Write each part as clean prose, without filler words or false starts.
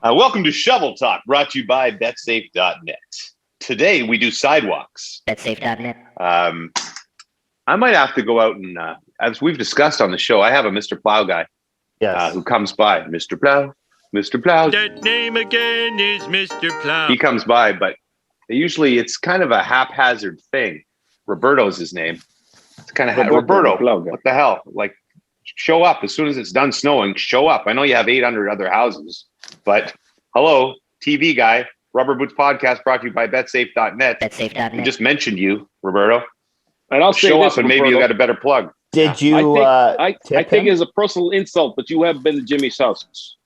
Welcome to Shovel Talk, brought to you by BetSafe.net. Today we do sidewalks. BetSafe.net. I might have to go out and, as we've discussed on the show, I have a Mr. Plow guy who comes by. Mr. Plow, Mr. Plow. That name again is Mr. Plow. He comes by, but usually it's kind of a haphazard thing. Roberto's his name. It's kind of Roberto. What the hell? Like, show up as soon as it's done snowing. Show up. I know you have 800 other houses, but hello, TV guy. Rubber Boots Podcast brought to you by BetSafe.net. BetSafe.net. We just mentioned you, Roberto. And I'll say show this, up, and Roberto, maybe you got a better plug. Did you? I take it as a personal insult, but you have been to Jimmy's house.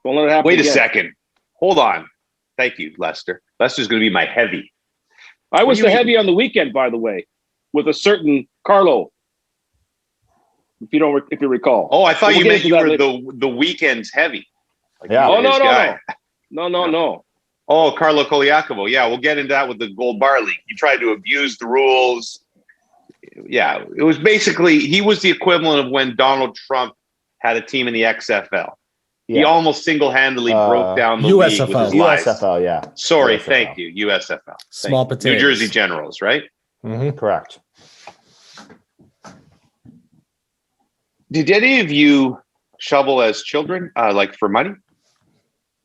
Don't let it happen. Wait again. a second. Hold on. Thank you, Lester. Lester's going to be my heavy. I was the heavy on the weekend, by the way, with a certain Carlo. If you recall. Oh, I thought you meant you were the weekend's heavy. Like yeah. Oh no. Oh, Carlo Coliacovo. Yeah, we'll get into that with the Gold Bar League. He tried to abuse the rules. Yeah, it was basically, he was the equivalent of when Donald Trump had a team in the XFL. Yeah. He almost single-handedly broke down the league with his lies. USFL, yeah. Sorry, USFL. thank you, USFL. Small potatoes. New Jersey Generals, right? Mm-hmm. Correct. Did any of you shovel as children, like for money?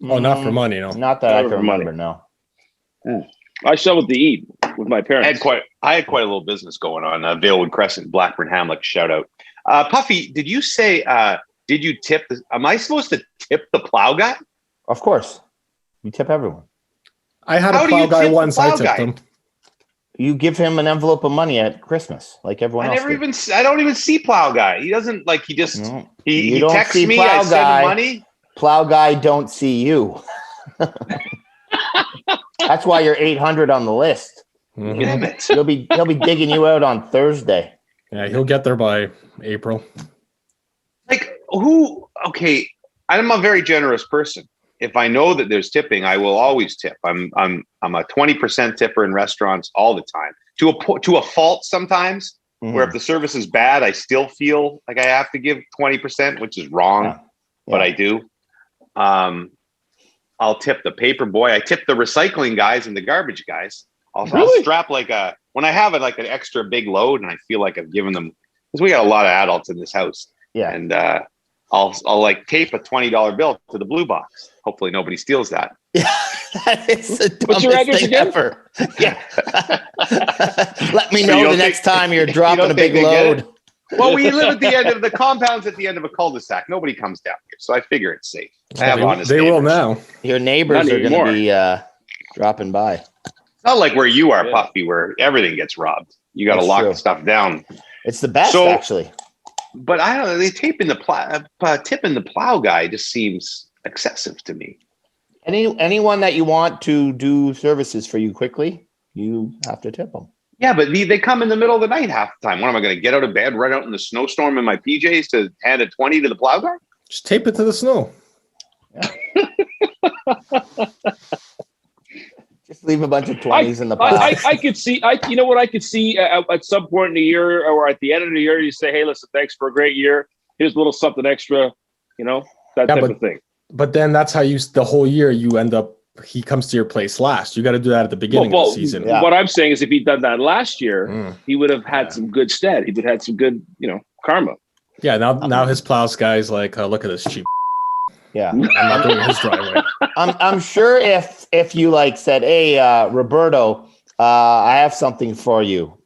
Oh, not for money, no. Not that I can remember, no. I shoveled to eat with my parents. I had quite a little business going on. Valewood Crescent, Blackburn Hamlet, shout out. Puffy, did you say, did you tip? Am I supposed to tip the plow guy? Of course. You tip everyone. I had a plow guy once, I tipped him. You give him an envelope of money at Christmas, like everyone else. I don't even see plow guy. He doesn't like. He just he texts me. I send him money. Plow guy don't see you. That's why you're 800 on the list. Mm-hmm. Damn it. He'll be digging you out on Thursday. Yeah, he'll get there by April. Like who? Okay, I'm a very generous person. If I know that there's tipping, I will always tip. I'm a 20% tipper in restaurants all the time. To a fault sometimes, where if the service is bad, I still feel like I have to give 20%, which is wrong, but I do. I'll tip the paper boy. I tip the recycling guys and the garbage guys. I'll strap when I have like an extra big load and I feel like I've given them, because we got a lot of adults in this house. Yeah. And I'll like tape a $20 bill to the blue box. Hopefully nobody steals that. Yeah, that is the dumbest thing ever. Yeah. Let me know the next time you're dropping a big load. Well, we live at the end of the compound's at the end of a cul-de-sac. Nobody comes down here, so I figure it's safe. I have honest They neighbors. will now. Your neighbors are going to be dropping by. It's not like where you are, Puffy, where everything gets robbed. You got to lock the stuff down. It's the best, actually. But I don't know. They tipping the plow guy just seems excessive to me. Anyone that you want to do services for you quickly, you have to tip them. Yeah, but they come in the middle of the night half the time. What am I going to get out of bed right out in the snowstorm in my PJs to hand a 20 to the plow guy? Just tape it to the snow. Just leave a bunch of 20s in the pile. I could see. You know what I could see at some point in the year or at the end of the year, you say, "Hey, listen, thanks for a great year. Here's a little something extra." You know, that type of thing. But then that's how the whole year you end up. He comes to your place last. You got to do that at the beginning of the season. Yeah. What I'm saying is, if he'd done that last year, he would have had some good stead. He would have had some good, karma. Yeah. Now his plows guy's like, look at this cheap. Yeah, I'm not doing his driveway. I'm sure if you said, "Hey, Roberto, I have something for you.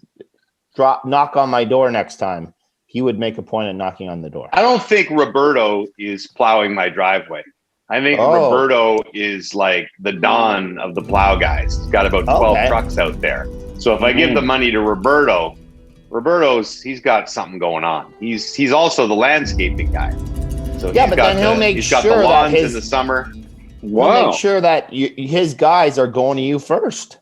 Knock on my door next time," he would make a point of knocking on the door. I don't think Roberto is plowing my driveway. I think Roberto is like the Don of the plow guys. He's got about 12 trucks out there. So if I give the money to he's got something going on. He's also the landscaping guy. So yeah, but then he'll make sure the lawns that in the summer. He'll make sure that his guys are going to you first.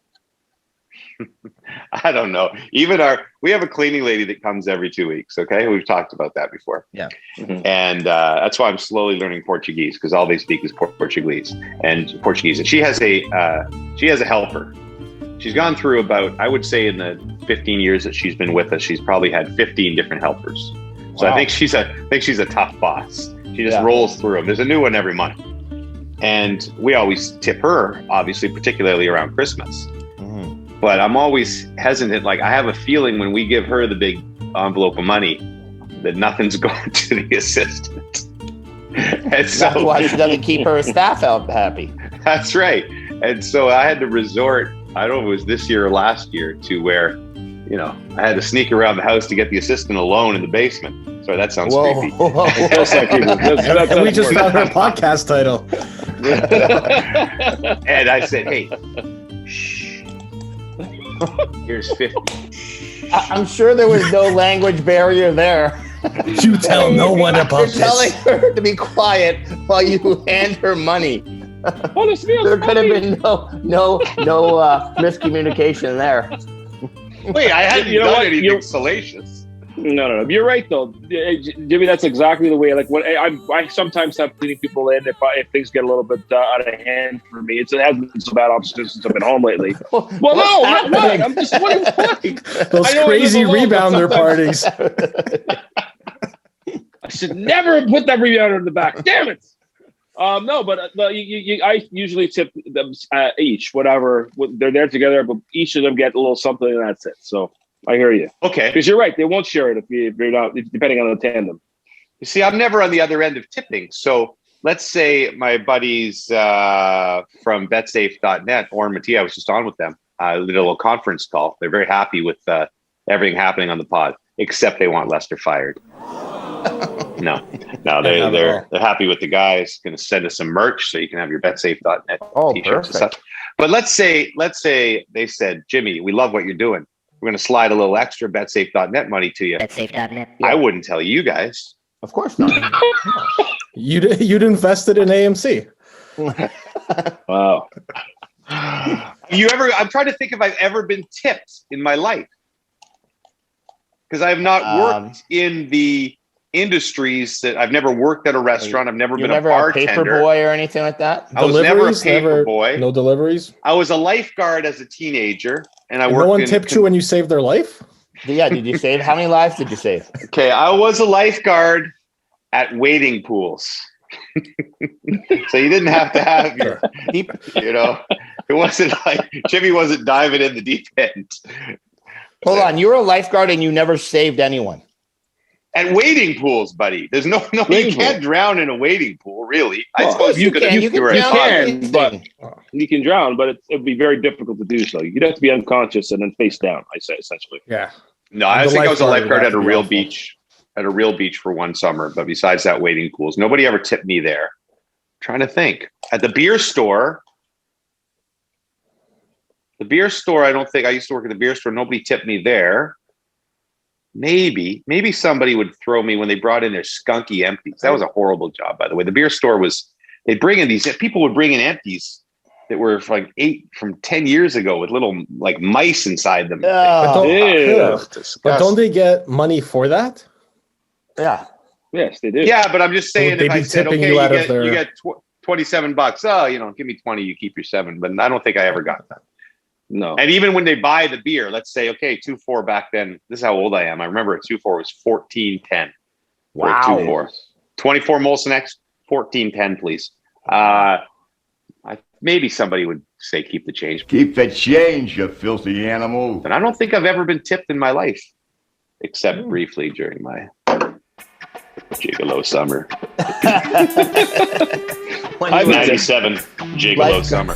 I don't know. We have a cleaning lady that comes every 2 weeks. Okay, we've talked about that before. Yeah, and that's why I'm slowly learning Portuguese, because all they speak is Portuguese. And she has a helper. She's gone through about, I would say, in the 15 years that she's been with us, she's probably had 15 different helpers. So I think she's a tough boss. She just rolls through them. There's a new one every month. And we always tip her, obviously, particularly around Christmas. Mhm. But I'm always hesitant. Like, I have a feeling when we give her the big envelope of money that nothing's going to the assistant. And so, That's why she doesn't keep her staff out happy. that's right. And so I had to resort, I don't know if it was this year or last year, to where, I had to sneak around the house to get the assistant a loan in the basement. Sorry, that sounds Whoa. creepy. That's not creepy. And we just found our podcast title. And I said, hey, shh, here's 50. I'm sure there was no language barrier there. You tell no one about You're telling this. her to be quiet while you hand her money. Honestly, There could have been no miscommunication there. Wait, I hadn't You know done what? anything salacious. No. You're right though, Jimmy. That's exactly the way. Like when I sometimes have cleaning people in if things get a little bit out of hand for me. It hasn't been so bad obviously since I've been home lately. Well, no, not what. I'm just what? Those I know I crazy live alone, but rebounder parties. I should never have put that rebounder in the back. Damn it. No, but I usually tip them each, whatever. They're there together, but each of them get a little something, and that's it. So I hear you. Okay. Because you're right, they won't share it if you're not, depending on the tandem. You see, I'm never on the other end of tipping. So let's say my buddies from betsafe.net, Oren Mattia, I was just on with them. I did a little conference call. They're very happy with everything happening on the pod, except they want Lester fired. No, they're happy with the guys. Going to send us some merch so you can have your betsafe.net t-shirts and stuff. But let's say they said, Jimmy, we love what you're doing. We're going to slide a little extra betsafe.net money to you. betsafe.net. I wouldn't tell you guys. Of course not. You'd invested in AMC. Wow. I'm trying to think if I've ever been tipped in my life. Because I have not worked in the industries that I've never worked at a restaurant. I've never been a bartender. Paper boy or anything like that? I was never a paper boy. No deliveries. I was a lifeguard as a teenager, and I And worked. no one tipped you when you saved their life? Yeah, did you save? How many lives did you save? Okay, I was a lifeguard at wading pools, so you didn't have to have your, it wasn't like Jimmy wasn't diving in the deep end. Hold on, you were a lifeguard and you never saved anyone. At wading pools, buddy. There's no you can't drown in a wading pool, really. I suppose you can. You can, but you can drown, but it'd be very difficult to do so. You'd have to be unconscious and then face down, I say, essentially. Yeah. No, I think I was a lifeguard at a real beach. At a real beach for one summer, but besides that, wading pools. Nobody ever tipped me there. I'm trying to think. At the beer store, I don't think I used to work at the beer store. Nobody tipped me there. Maybe somebody would throw me when they brought in their skunky empties. That was a horrible job, by the way. The beer store they'd bring in people would bring in empties that were from 10 years ago with little like mice inside them. But don't they get money for that? Yeah. Yes, they do. Yeah, but I'm just saying, if I said, okay, you get $27. Oh, give me 20, you keep your 7. But I don't think I ever got that. No. And even when they buy the beer, let's say, okay, 2-4 back then. This is how old I am. I remember a 2-4 was $14.10. Wow. 2-4. 24 Molson X, $14.10, please. Maybe somebody would say, keep the change. Keep the change, you filthy animal. And I don't think I've ever been tipped in my life, except briefly during my gigolo summer. 97 gigolo summer.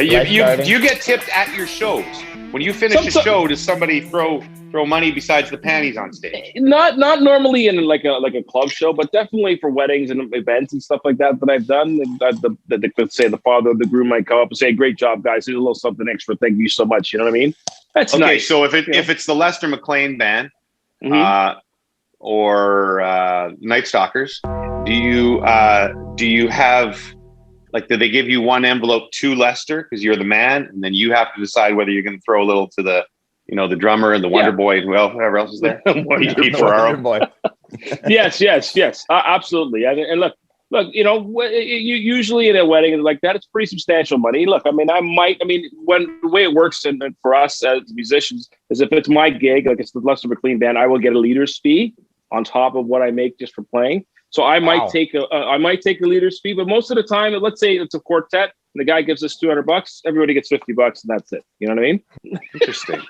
You get tipped at your shows. When you finish a show, does somebody throw money besides the panties on stage? Not normally in like a club show, but definitely for weddings and events and stuff like that I've done. Let's say the father of the groom might come up and say, "Great job, guys. Here's a little something extra. Thank you so much." You know what I mean? That's okay. Nice. So if it's the Lester McLean band, or Night Stalkers, do you have, like, do they give you one envelope to Lester because you're the man, and then you have to decide whether you're going to throw a little to the the drummer and the Wonder Boy and whoever else is there? Pete Ferraro. Yes, absolutely. And look, you usually in a wedding like that, it's pretty substantial money. Look, when the way it works and for us as musicians is if it's my gig, like it's the Lester McLean band, I will get a leader's fee on top of what I make just for playing. So I might Wow. take a leader's fee, but most of the time, let's say it's a quartet, and the guy gives us $200, everybody gets $50, and that's it. You know what I mean? Interesting.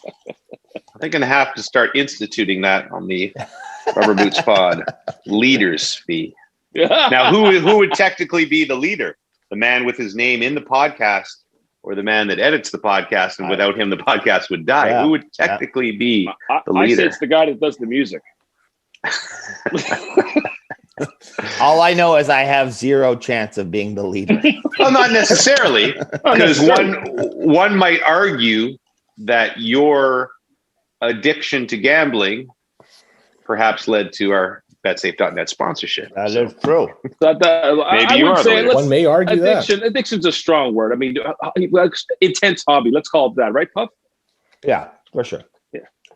I think I'm gonna have to start instituting that on the Rubber Boots Pod leaders fee. Now, who would technically be the leader? The man with his name in the podcast, or the man that edits the podcast, and without him, the podcast would die? Yeah. Who would technically be the I say leader? it's the guy that does the music. All I know is I have zero chance of being the leader. Well, not necessarily, because one might argue that your addiction to gambling perhaps led to our BetSafe.net sponsorship. That is true. Maybe I you would are the say leader. let's- One may argue that. Addiction's a strong word. I mean, intense hobby. Let's call it that, right, Puff? Yeah, for sure.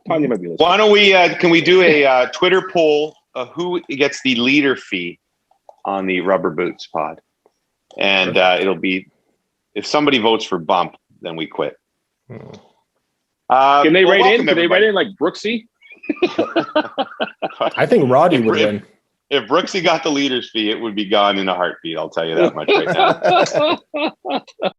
Tanya might be listening. Why don't we? Can we do a Twitter poll of who gets the leader fee on the Rubber Boots Pod? And it'll be, if somebody votes for Bump, then we quit. Can they well, write in? welcome, Can they everybody. write in like Brooksy? I think Roddy would win. If Brooksy got the leader's fee, it would be gone in a heartbeat. I'll tell you that much right now.